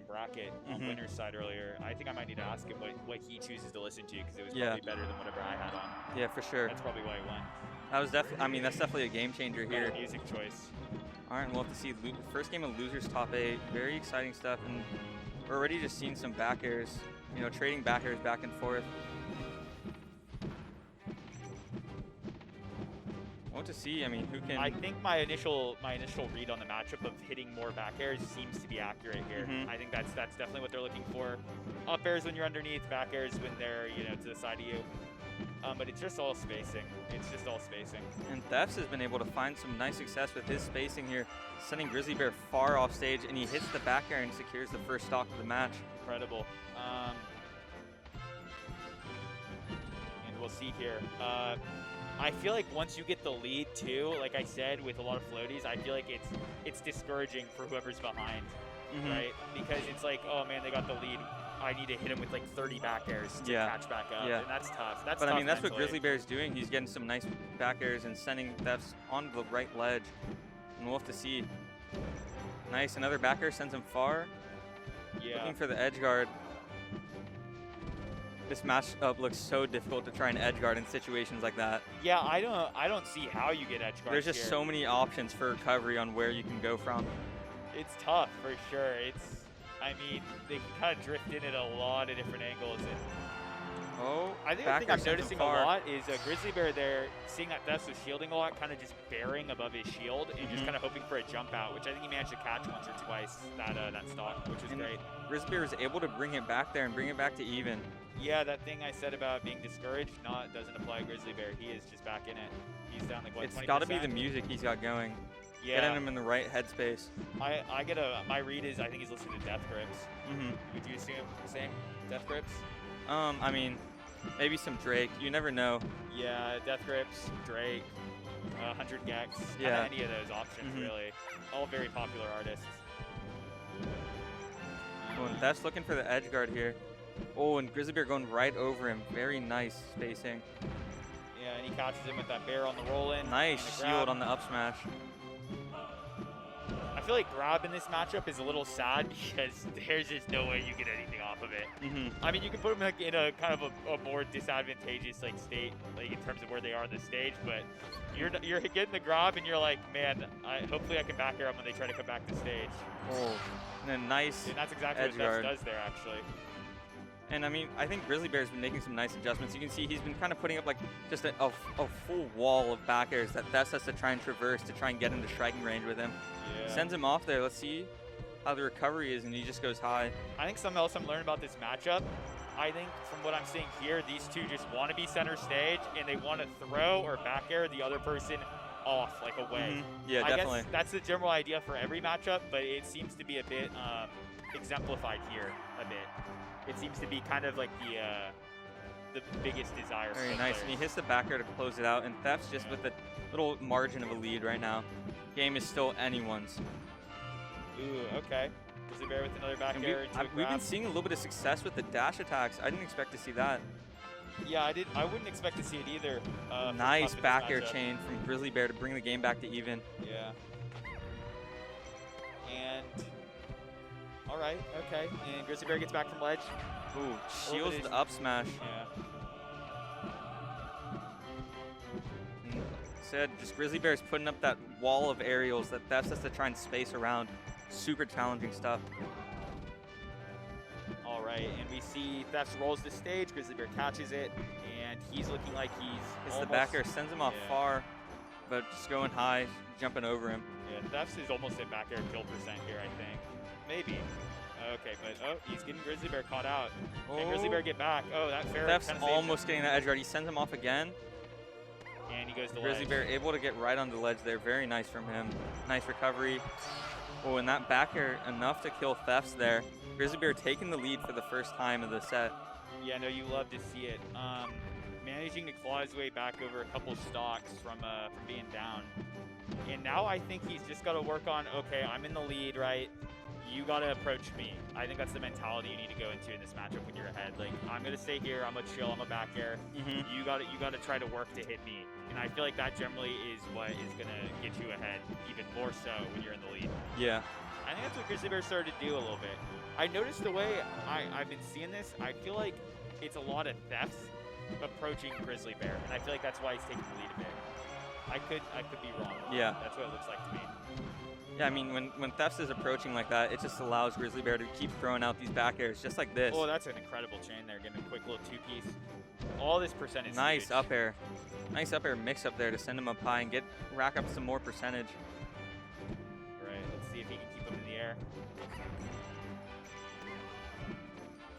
bracket on winner's side earlier. I think I might need to ask him what he chooses to listen to, because it was probably better than whatever I had on. Yeah, for sure. That's probably why he won. That was definitely, I mean, that's definitely a game changer here. Music choice. All right, we'll have to see first game of losers top 8. Very exciting stuff, and we're already just seeing some back airs, you know, trading back airs back and forth. What to see? I mean, who can? I think my initial read on the matchup of hitting more back airs seems to be accurate here. I think that's definitely what they're looking for. Up airs when you're underneath, back airs when they're, you know, to the side of you. But it's just all spacing. It's just all spacing. And Theftz has been able to find some nice success with his spacing here, sending Grizzlybair far off stage, and he hits the back air and secures the first stock of the match. Incredible. And we'll see here. I feel like once you get the lead too, like I said, with a lot of floaties, I feel like it's discouraging for whoever's behind, right? Because it's like, oh man, they got the lead. I need to hit him with like 30 back airs to catch back up, and that's tough. But I mean, that's what Grizzlybair is doing. He's getting some nice back airs and sending Theftz on the right ledge, and we'll have to see. Nice, another back air sends him far. Looking for the edge guard. This matchup looks so difficult to try and edge guard in situations like that. Yeah, I don't see how you get edge guard. There's just so many options for recovery on where you can go from. It's tough for sure. I mean, they can kind of drift in at a lot of different angles. And I think the thing I'm noticing a lot is Grizzlybair there, seeing that Theftz was shielding a lot, kind of just bearing above his shield and just kind of hoping for a jump out, which I think he managed to catch once or twice, that stock, which was great. Grizzlybair was able to bring it back there and bring it back to even. Yeah, that thing I said about being discouraged, doesn't apply to Grizzlybair. He is just back in it. He's down like, what, 20%? It's got to be the music he's got going. Yeah. Getting him in the right headspace. My read is I think he's listening to Death Grips. Would you assume the same? Death Grips? I mean, maybe some Drake. You never know. Yeah, Death Grips, Drake, 100 Gex. Yeah. Any of those options, really. All very popular artists. And Theftz looking for the edge guard here. Oh, and Grizzlybair going right over him. Very nice spacing. Yeah, and he catches him with that bear on the roll-in. Nice shield on the up smash. I feel like grab in this matchup is a little sad because there's just no way you get anything off of it. I mean, you can put them like in a kind of a more disadvantageous like state, like in terms of where they are on the stage, but you're getting the grab and you're like, man, hopefully I can back air them when they try to come back to stage. Oh, and then nice. And that's exactly what Theftz does there, actually. And I mean, I think Grizzlybair's been making some nice adjustments. You can see he's been kind of putting up like just a full wall of back airs that Theftz has to try and traverse to try and get into striking range with him. Yeah. Sends him off there. Let's see how the recovery is, and he just goes high. I think something else I'm learning about this matchup, I think from what I'm seeing here, these two just want to be center stage, and they want to throw or back air the other person off, like away. Yeah, definitely. I guess that's the general idea for every matchup, but it seems to be a bit exemplified here a bit. It seems to be kind of like the biggest desire. Very nice, and he hits the back air to close it out, and Theftz just with a little margin of a lead right now. Game is still anyone's. Ooh, okay. Grizzlybair with another back air. We've been seeing a little bit of success with the dash attacks. I didn't expect to see that. Yeah, I wouldn't expect to see it either. Nice back air chain from Grizzlybair to bring the game back to even. Yeah. And all right, okay. And Grizzlybair gets back from ledge. Ooh, shields the up smash. Yeah. Said just Grizzlybair's putting up that wall of aerials that Theftz has to try and space around. Super challenging stuff. All right, and we see Theftz rolls the stage, Grizzlybair catches it, and he's looking like he's hits the back air, sends him off far, but just going high, jumping over him. Yeah, Theftz is almost at back air kill percent here, I think. Maybe. Okay, but he's getting Grizzlybair caught out. Can Grizzlybair get back? Oh, that fair. Theftz almost getting that edge guard. He sends him off again. And he goes to Grizzlybair able to get right on the ledge there. Very nice from him. Nice recovery. Oh, and that back air enough to kill Theftz there. Grizzlybair taking the lead for the first time of the set. Yeah, no, you love to see it. Managing to claw his way back over a couple stocks from being down. And now I think he's just got to work on, okay, I'm in the lead, right? You got to approach me. I think that's the mentality you need to go into in this matchup when you're ahead. Like, I'm going to stay here. I'm going to chill. I'm a back air. You got to try to work to hit me. And I feel like that generally is what is going to get you ahead even more so when you're in the lead. Yeah. I think that's what Grizzlybair started to do a little bit. I noticed the way I've been seeing this, I feel like it's a lot of Theftz approaching Grizzlybair, and I feel like that's why he's taking the lead a bit. I could be wrong. Yeah. That's what it looks like to me. Yeah, I mean, when Theftz is approaching like that, it just allows Grizzlybair to keep throwing out these back airs just like this. Oh, that's an incredible chain there. Getting a quick little two-piece. All this percentage. Nice up air. Nice up air mix up there to send him up high and rack up some more percentage. Right, let's see if he can keep him in the air.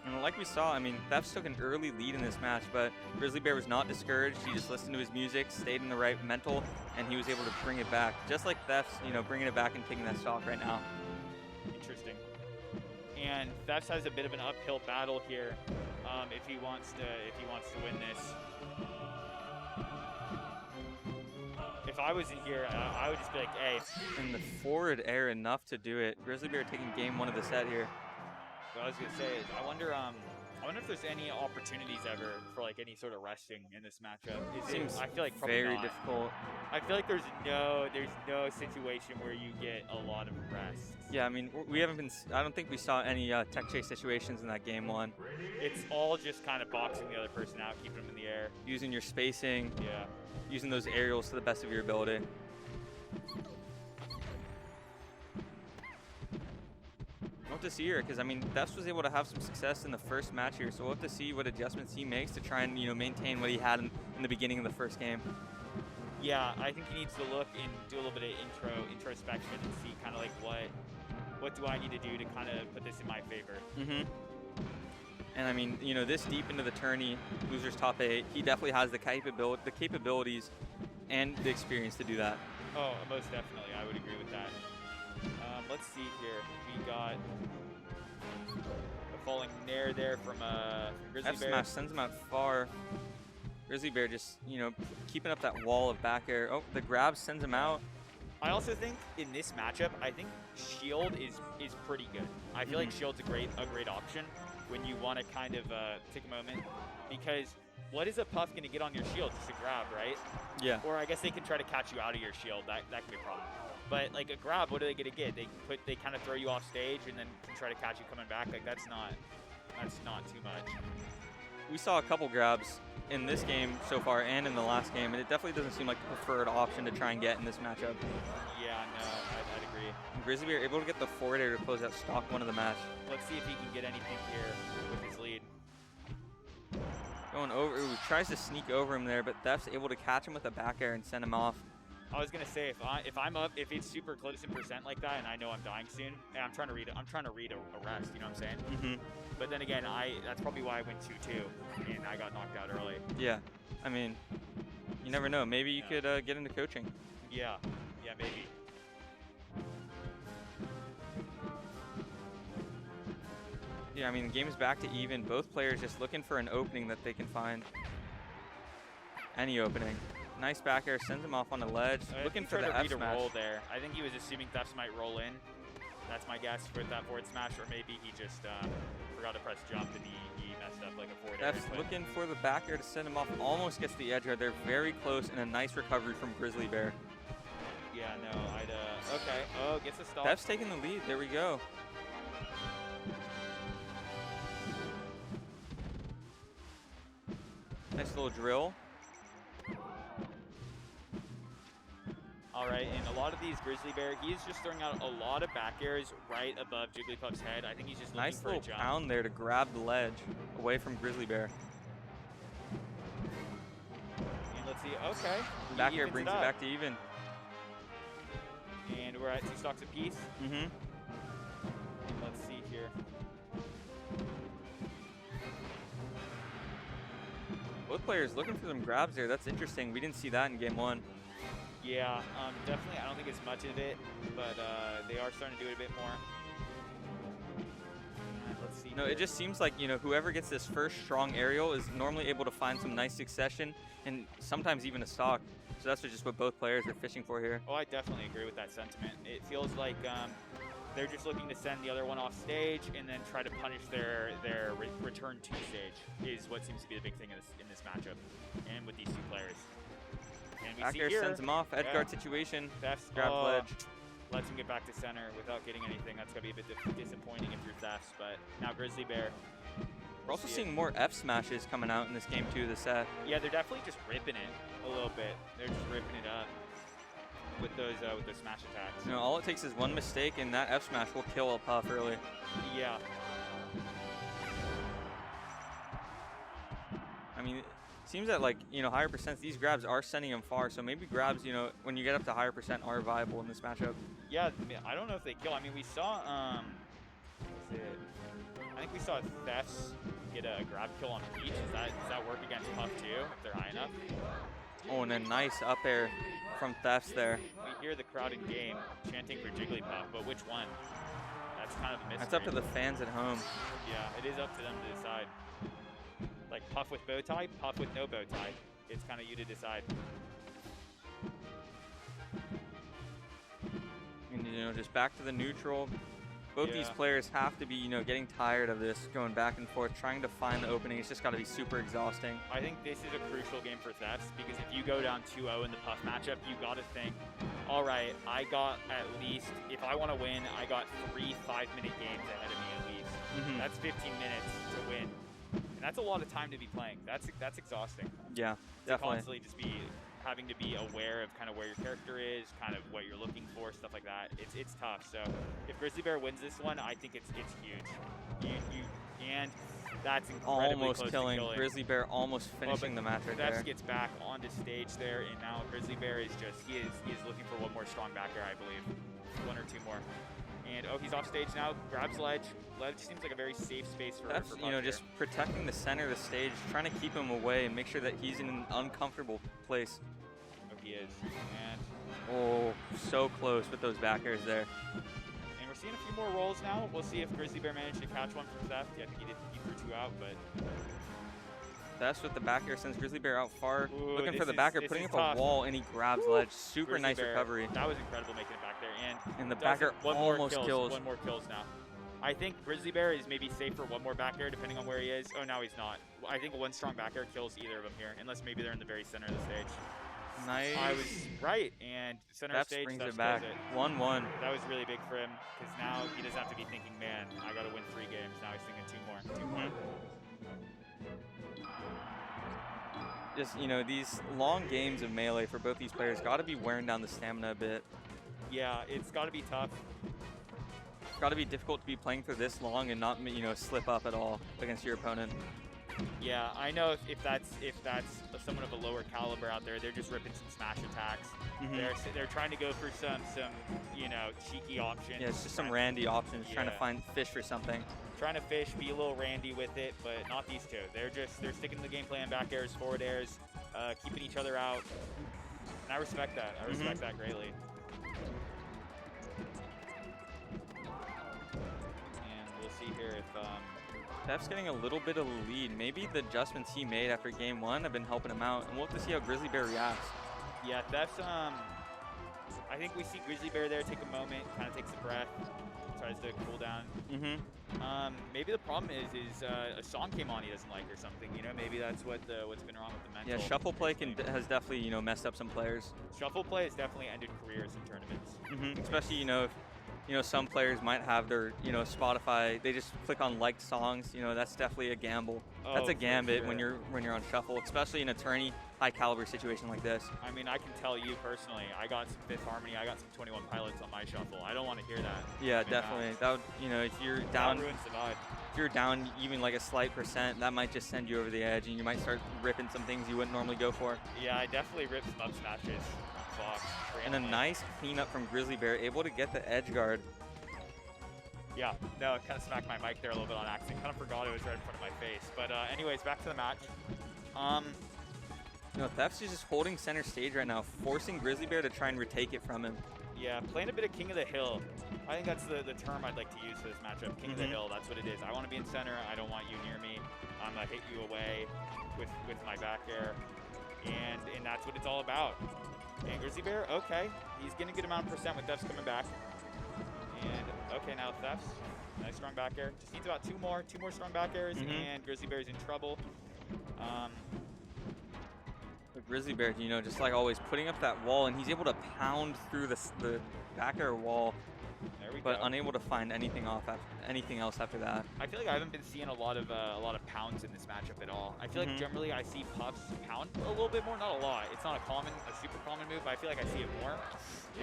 And like we saw, I mean, Theftz took an early lead in this match, but Grizzlybair was not discouraged. He just listened to his music, stayed in the right mental, and he was able to bring it back. Just like Theftz, you know, bringing it back and taking that stock right now. Interesting. And Theftz has a bit of an uphill battle here if he wants to win this. If I was in here, I would just be like, hey. And the forward air enough to do it. Grizzlybair taking game 1 of the set here. What I was gonna say is, I wonder if there's any opportunities ever for like any sort of resting in this matchup. Seems I feel like probably very not. difficult. I feel like there's no situation where you get a lot of rest. Yeah, I mean, I don't think we saw any tech chase situations in that game 1. It's all just kind of boxing the other person out, keeping them in the air. Using your spacing. Yeah. Using those aerials to the best of your ability. We'll have to see here, because I mean, Theftz was able to have some success in the first match here, so we'll have to see what adjustments he makes to try and, you know, maintain what he had in the beginning of the first game. Yeah, I think he needs to look and do a little bit of introspection and see kind of like what do I need to do to kind of put this in my favor. Mm-hmm. And I mean, you know, this deep into the tourney, losers top 8, he definitely has the capabilities and the experience to do that. Oh, most definitely, I would agree with that. Let's see here. We got a falling nair there from Grizzlybair. F-smash sends him out far. Grizzlybair just, you know, keeping up that wall of back air. Oh, the grab sends him out. I also think in this matchup, I think shield is pretty good. I feel like shield's a great option when you want to kind of take a moment, because what is a puff going to get on your shield? Just a grab, right? Yeah. Or I guess they can try to catch you out of your shield. That can be a problem. But like a grab, what are they going to get? They kind of throw you off stage and then can try to catch you coming back. Like that's not too much. We saw a couple grabs in this game so far and in the last game, and it definitely doesn't seem like the preferred option to try and get in this matchup. Yeah, no, I'd agree. And Grizzlybair able to get the forward air to close out stock 1 of the match. Let's see if he can get anything here with his lead. Going over, ooh, tries to sneak over him there, but Theftz able to catch him with a back air and send him off. I was gonna say if I'm up, if it's super close in percent like that, and I know I'm dying soon, and I'm trying to read a rest. You know what I'm saying? Mm-hmm. But then again, that's probably why I went 2-2, and I got knocked out early. Yeah, I mean, you never know. Maybe you could get into coaching. Yeah, maybe. Yeah, I mean, the game is back to even. Both players just looking for an opening that they can find. Any opening. Nice back air, sends him off on the ledge. Looking for the F smash. Roll there. I think he was assuming Theftz might roll in. That's my guess for that forward smash, or maybe he just forgot to press jump and he messed up like a forward air. Theftz looking for the back air to send him off. Almost gets the edge guard. They're very close, and a nice recovery from Grizzlybair. Yeah, no, okay. Oh, gets a stop. Theftz taking the lead. There we go. Nice little drill. All right, and a lot of these Grizzlybair, he's just throwing out a lot of back airs right above Jigglypuff's head. I think he's just looking for a jump. Nice little pound there to grab the ledge away from Grizzlybair. And let's see, okay. Back air brings it back to even. And we're at 2 stocks apiece. Mm-hmm. Let's see here. Both players looking for some grabs there. That's interesting. We didn't see that in game 1. Yeah, definitely. I don't think it's much of it, but they are starting to do it a bit more. Let's see. No, it just seems like, you know, whoever gets this first strong aerial is normally able to find some nice succession and sometimes even a stock. So that's just what both players are fishing for here. Oh, I definitely agree with that sentiment. It feels like they're just looking to send the other one off stage and then try to punish their return to stage is what seems to be the big thing in this matchup and with these two players. And we Back see air here, sends him off. Edge guard situation. Theftz, grab ledge. lets him get back to center without getting anything. That's going to be a bit disappointing if you're Theftz, but now Grizzlybair. We're also seeing more F smashes coming out in this game too, the set. Yeah, they're definitely just ripping it a little bit. They're just ripping it up with those smash attacks. You know, all it takes is one mistake, and that F smash will kill a Puff early. Yeah. I mean, it seems that, like, you know, higher percents, these grabs are sending him far, so maybe grabs, you know, when you get up to higher percent, are viable in this matchup. Yeah, I don't know if they kill. I mean, we saw, I think we saw Theftz get a grab kill on Peach. Does that work against Puff too, if they're high enough? Oh, and a nice up air from Theftz there. We hear the crowd in game chanting for Jigglypuff, but which one? That's kind of a mystery. That's up to the fans at home. Yeah, it is up to them to decide. Like Puff with bow tie, Puff with no bow tie. It's kind of you to decide. And, you know, just back to the neutral. Both these players have to be, you know, getting tired of this, going back and forth, trying to find the opening. It's just got to be super exhausting. I think this is a crucial game for Theftz because if you go down 2-0 in the Puff matchup, you got to think, all right, I got at least, if I want to win, I got 3 5-minute games ahead of me at least. That's 15 minutes to win. And that's a lot of time to be playing. That's exhausting. Yeah, to definitely. Constantly just be having to be aware of kind of where your character is, kind of what you're looking for, stuff like that. It's tough. So if Grizzlybair wins this one, I think it's huge. And that's incredibly almost close killing. to killing. Grizzlybair almost finishing the match right there. Theftz gets back onto stage there, and now Grizzlybair is just he is looking for one more strong back air, I believe, 1 or 2 more. And oh, he's off stage now. Grabs ledge. Ledge seems like a very safe space for. That's, you know, just protecting the center of the stage, trying to keep him away and make sure that he's in an uncomfortable place. Oh, he is. And oh, so close with those back airs there. And we're seeing a few more rolls now. We'll see if Grizzlybair managed to catch one from Theftz. Yeah, I think he threw 2 out, but. That's with the back air, sends Grizzlybair out far, looking for the is back air, putting up tough. a wall, and he grabs ledge. Super nice recovery. That was incredible making it back there. And the back air almost kills. 1 more kills now. I think Grizzlybair is maybe safe for 1 more back air, depending on where he is. Oh, now he's not. I think 1 strong back air kills either of them here, unless maybe they're in the very center of the stage. Nice. I was right, and center of stage, brings it back. 1-1. That was really big for him, because now he doesn't have to be thinking, man, I got to win 3 games. Now he's thinking 2 more. Just, you know, these long games of Melee for both these players got to be wearing down the stamina a bit. Yeah, it's got to be tough. It's got to be difficult to be playing for this long and not, you know, slip up at all against your opponent. Yeah, I know if that's someone of a lower caliber out there, they're just ripping some smash attacks. They're trying to go for some you know, cheeky options. Yeah, it's just some randy options, trying to find fish for something. Trying to fish, be a little randy with it, but not these two. They're sticking to the game plan, back airs, forward airs, keeping each other out. And I respect that. I respect that greatly. And we'll see here if Theftz getting a little bit of a lead. Maybe the adjustments he made after game 1 have been helping him out, and we'll have to see how Grizzlybair reacts. Yeah, Theftz, I think we see Grizzlybair there take a moment, kind of takes a breath, tries to cool down. Maybe the problem is a song came on he doesn't like or something. You know, maybe that's what's been wrong with the mental. Yeah, shuffle play has definitely, you know, messed up some players. Shuffle play has definitely ended careers in tournaments. Especially, you know, if, you know, some players might have their, you know, Spotify, they just click on liked songs. You know, that's definitely a gamble. That's a gambit when you're on shuffle, especially in a tourney high caliber situation like this. I mean, I can tell you personally, I got some Fifth Harmony, I got some 21 Pilots on my shuffle. I don't want to hear that. Yeah, definitely. That would, you know, if you're down, that ruins the vibe. If you're down even like a slight percent, that might just send you over the edge, and you might start ripping some things you wouldn't normally go for. Yeah, I definitely ripped some up smashes. And a nice cleanup from Grizzlybair, able to get the edge guard. Yeah, no, it kind of smacked my mic there a little bit on accident. Kind of forgot it was right in front of my face. But anyways, back to the match. You know, Theftz is just holding center stage right now, forcing Grizzlybair to try and retake it from him. Yeah, playing a bit of King of the Hill. I think that's the term I'd like to use for this matchup. King of the Hill, that's what it is. I want to be in center. I don't want you near me. I'm going to hit you away with my back air. And that's what it's all about. And Grizzlybair, okay. He's getting a good amount of percent with Theftz coming back. And okay, now Theftz, nice strong back air. Just needs about two more strong back airs, and Grizzlybair's in trouble. Grizzlybair, you know, just like always, putting up that wall, and he's able to pound through the back air wall, There we but go. unable to find anything else after that. I feel like I haven't been seeing a lot of pounds in this matchup at all. I feel like generally I see Puffs pound a little bit more, not a lot. It's not a super common move, but I feel like I see it more.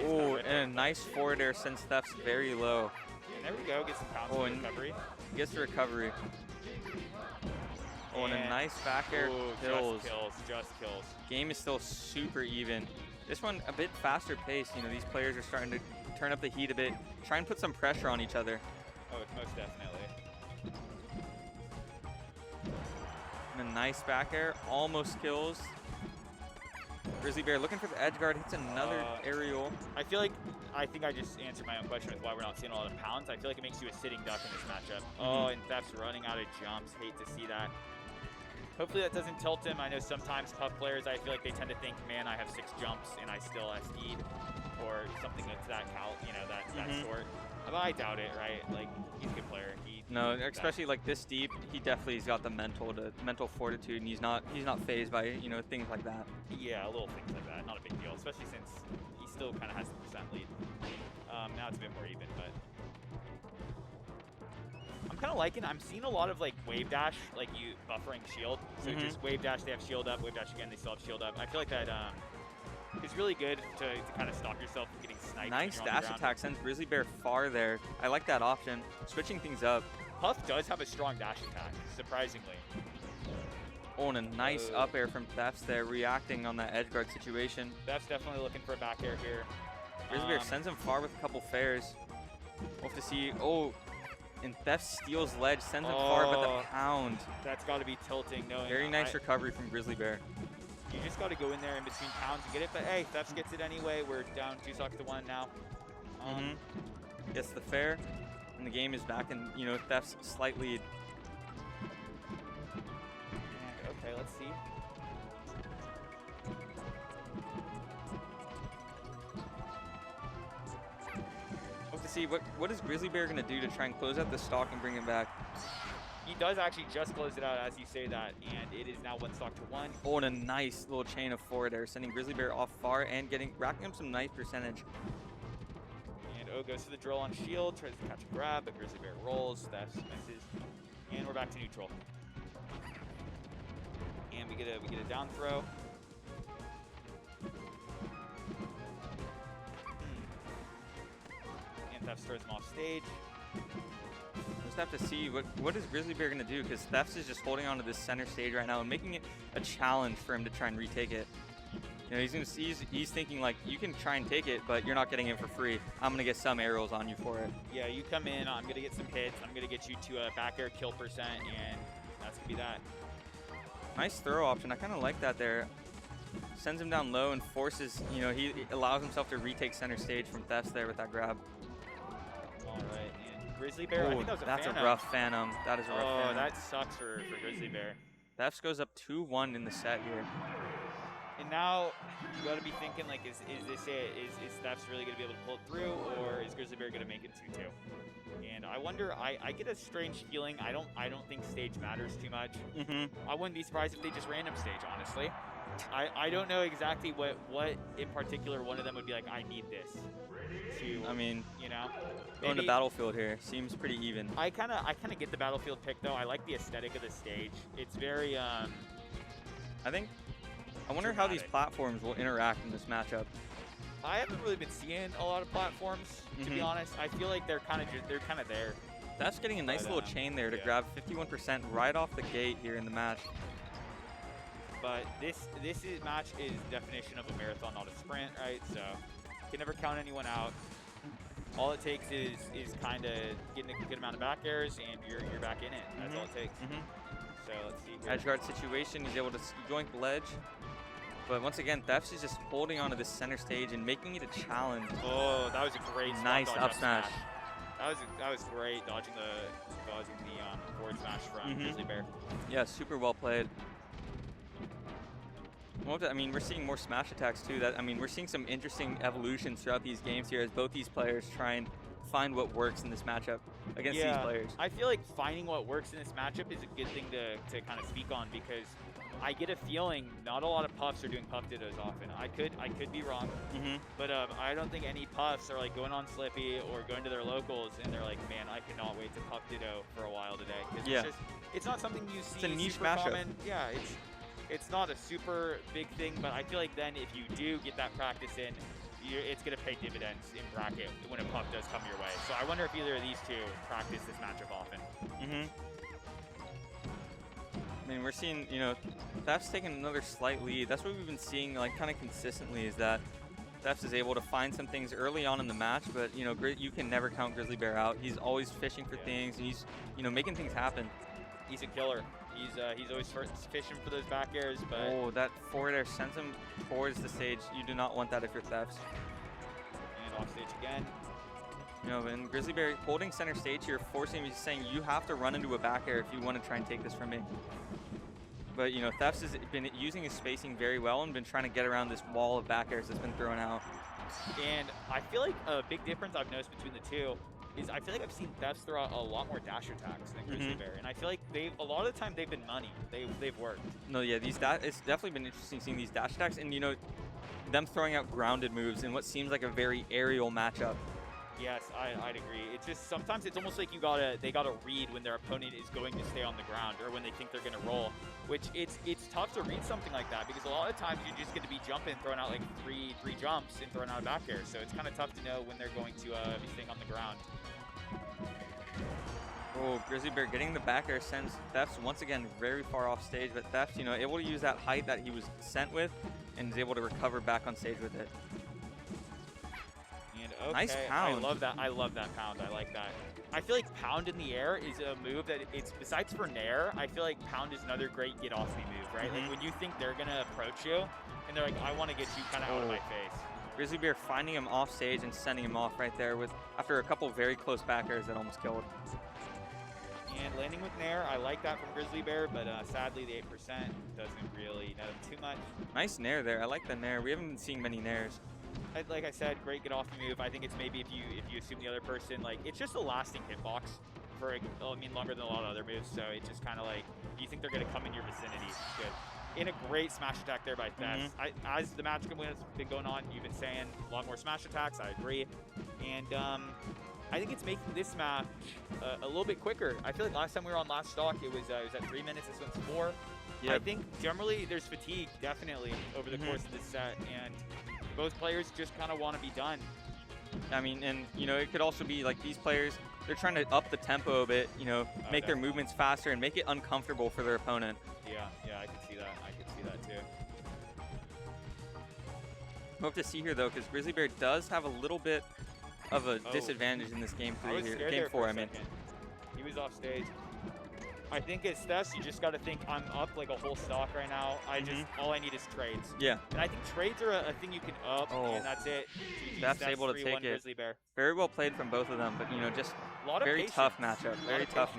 Oh, and a nice forward air sends Theftz very low. And there we go, get some pounds in recovery. Gets the recovery. Oh, and a nice back air kills. Just kills. Game is still super even. This one a bit faster paced. You know, these players are starting to turn up the heat a bit, try and put some pressure on each other. Oh, it's most definitely. And a nice back air, almost kills. Grizzlybair looking for the edge guard, hits another aerial. I think I just answered my own question with why we're not seeing a lot of pounds. I feel like it makes you a sitting duck in this matchup. Oh, and Theftz running out of jumps. Hate to see that. Hopefully that doesn't tilt him. I know sometimes tough players, I feel like they tend to think, man, I have 6 jumps and I still SD'd, or something that's that sort. But I doubt it, right? Like, he's a good player. No, especially like this deep, he definitely has got the mental fortitude, and he's not phased by, you know, things like that. Yeah, little things like that, not a big deal, especially since he still kind of has the % lead. Now it's a bit more even, but I'm kind of I'm seeing a lot of like wave dash, like you buffering shield. So just wave dash, they have shield up, wave dash again, they still have shield up. I feel like that is really good to kind of stop yourself from getting sniped. Nice dash attack sends Grizzlybair far there. I like that option. Switching things up. Puff does have a strong dash attack, surprisingly. Oh, and a nice up air from Theftz there, reacting on that edge guard situation. Theftz definitely looking for a back air here. Grizzlybair sends him far with a couple fairs. We'll have to see. Oh, and Theftz steals ledge, sends him far, but the pound. That's got to be tilting. Very nice recovery from Grizzlybair. You just got to go in there in between pounds and get it. But hey, Theftz gets it anyway. We're down 2 stocks to 1 now. Gets the fair, and the game is back in, you know, Theftz slight lead. And, okay, let's see. Hope to see what is Grizzlybair gonna do to try and close out the stock and bring it back. He does actually just close it out as you say that, and it is now 1 stock to 1. Oh, and a nice little chain of forward air, sending Grizzlybair off far and racking up some nice percentage. And O goes to the drill on shield, tries to catch a grab, but Grizzlybair rolls, Theftz misses, and we're back to neutral. And we get a down throw. And Theftz throws him off stage. Just have to see what is Grizzlybair gonna do, because Theftz is just holding on to this center stage right now and making it a challenge for him to try and retake it. You know, he's thinking like, you can try and take it, but you're not getting it for free. I'm gonna get some aerials on you for it. Yeah, you come in, I'm gonna get some hits, I'm gonna get you to a back air kill %, and that's gonna be that. Nice throw option. I kind of like that there. Sends him down low and forces, you know, he allows himself to retake center stage from Theftz there with that grab. All right, and Grizzlybair, I think that was a that's phantom. A rough phantom. That is a rough phantom. Oh, that sucks for Grizzlybair. Theftz goes up 2-1 in the set here. And now you got to be thinking, like, is this it? Is Theftz really going to be able to pull it through, or is Grizzlybair going to make it 2-2? And I wonder. I get a strange feeling. I don't think stage matters too much. I wouldn't be surprised if they just random stage. Honestly, I don't know exactly what in particular one of them would be like. I need this. I mean, you know, going to battlefield here seems pretty even. I kind of get the battlefield pick though. I like the aesthetic of the stage. It's very I wonder how these platforms will interact in this matchup. I haven't really been seeing a lot of platforms, to be honest. I feel like they're kind of there. That's getting a nice little chain there to grab 51% right off the gate here in the match. But this match is definition of a marathon, not a sprint, right? So you can never count anyone out. All it takes is kind of getting a good amount of back airs, and you're back in it. That's all it takes. So let's see here. Edge guard situation, he's able to yoink the ledge. But once again, Theftz is just holding onto this center stage and making it a challenge. Oh, that was a great nice up smash. That was great, dodging the forward smash from Grizzlybair. Yeah, super well played. Well, I mean, we're seeing more smash attacks too. We're seeing some interesting evolutions throughout these games here as both these players try and find what works in this matchup against these players. I feel like finding what works in this matchup is a good thing to kind of speak on, because I get a feeling not a lot of puffs are doing puff dittos often. I could be wrong, but I don't think any puffs are like going on Slippy or going to their locals and they're like, man, I cannot wait to puff ditto for a while today. Cause it's not something you see. It's a niche super mashup. Common. Yeah, it's not a super big thing, but I feel like then if you do get that practice in, it's going to pay dividends in bracket when a puff does come your way. So I wonder if either of these two practice this matchup often. I mean, we're seeing, you know, Theftz taking another slight lead. That's what we've been seeing, like, kind of consistently, is that Theftz is able to find some things early on in the match, but, you know, you can never count Grizzlybair out. He's always fishing for things, and he's, you know, making things happen. He's a killer. He's always fishing for those back airs, but... Oh, that forward air sends him towards the stage. You do not want that if you're Theftz. And off stage again. You know, and Grizzlybair holding center stage here, forcing him, he's saying, you have to run into a back air if you want to try and take this from me. But, you know, Theftz has been using his spacing very well and been trying to get around this wall of back airs that's been thrown out. And I feel like a big difference I've noticed between the two is I feel like I've seen Theftz throw out a lot more dash attacks than Grizzlybair, and I feel like a lot of the time they've been money. They've worked. No, yeah, it's definitely been interesting seeing these dash attacks, and you know, them throwing out grounded moves in what seems like a very aerial matchup. Yes, I'd agree. It's just sometimes it's almost like they gotta read when their opponent is going to stay on the ground or when they think they're gonna roll, which it's tough to read something like that because a lot of times you're just gonna be jumping, throwing out like three jumps and throwing out a back air. So it's kind of tough to know when they're going to be staying on the ground. Oh, Grizzlybair getting the back air sends Theftz once again very far off stage, but Theftz, you know, able to use that height that he was sent with and is able to recover back on stage with it. And okay, nice pound. I love that pound. I like that. I feel like pound in the air is a move that it's besides for nair, I feel like pound is another great get off me move, right? Like when you think they're gonna approach you and they're like, I want to get you kind of out of my face. Grizzlybair finding him off stage and sending him off right there with after a couple very close back airs that almost killed. And landing with nair, I like that from Grizzlybair, but sadly the 8% doesn't really net him too much. Nice nair there. I like the nair. We haven't been seeing many nairs. Like I said, great get off the move. I think it's maybe if you assume the other person, like it's just a lasting hitbox for longer than a lot of other moves. So it's just kind of like you think they're gonna come in your vicinity. It's good. And a great smash attack there by Theftz. As the match has been going on, you've been saying a lot more smash attacks. I agree. And I think it's making this match a little bit quicker. I feel like last time we were on last stock, it was at 3 minutes. This one's 4. Yep. I think generally there's fatigue definitely over the course of this set, and both players just kind of want to be done. I mean, and you know, it could also be like these players, they're trying to up the tempo a bit, you know, make their movements faster and make it uncomfortable for their opponent. Yeah, I can see that. I can see that too. We'll have to see here though, because Grizzlybair does have a little bit of a disadvantage in this game 3 here. Game 4, I mean. He was off stage. I think it's Theftz, you just got to think I'm up like a whole stock right now. All I need is trades. Yeah. And I think trades are a thing you can up, and that's it. That's able to take it. Grizzlybair. Very well played from both of them, but you know, just a lot of very patience. tough matchup. Very tough matchup.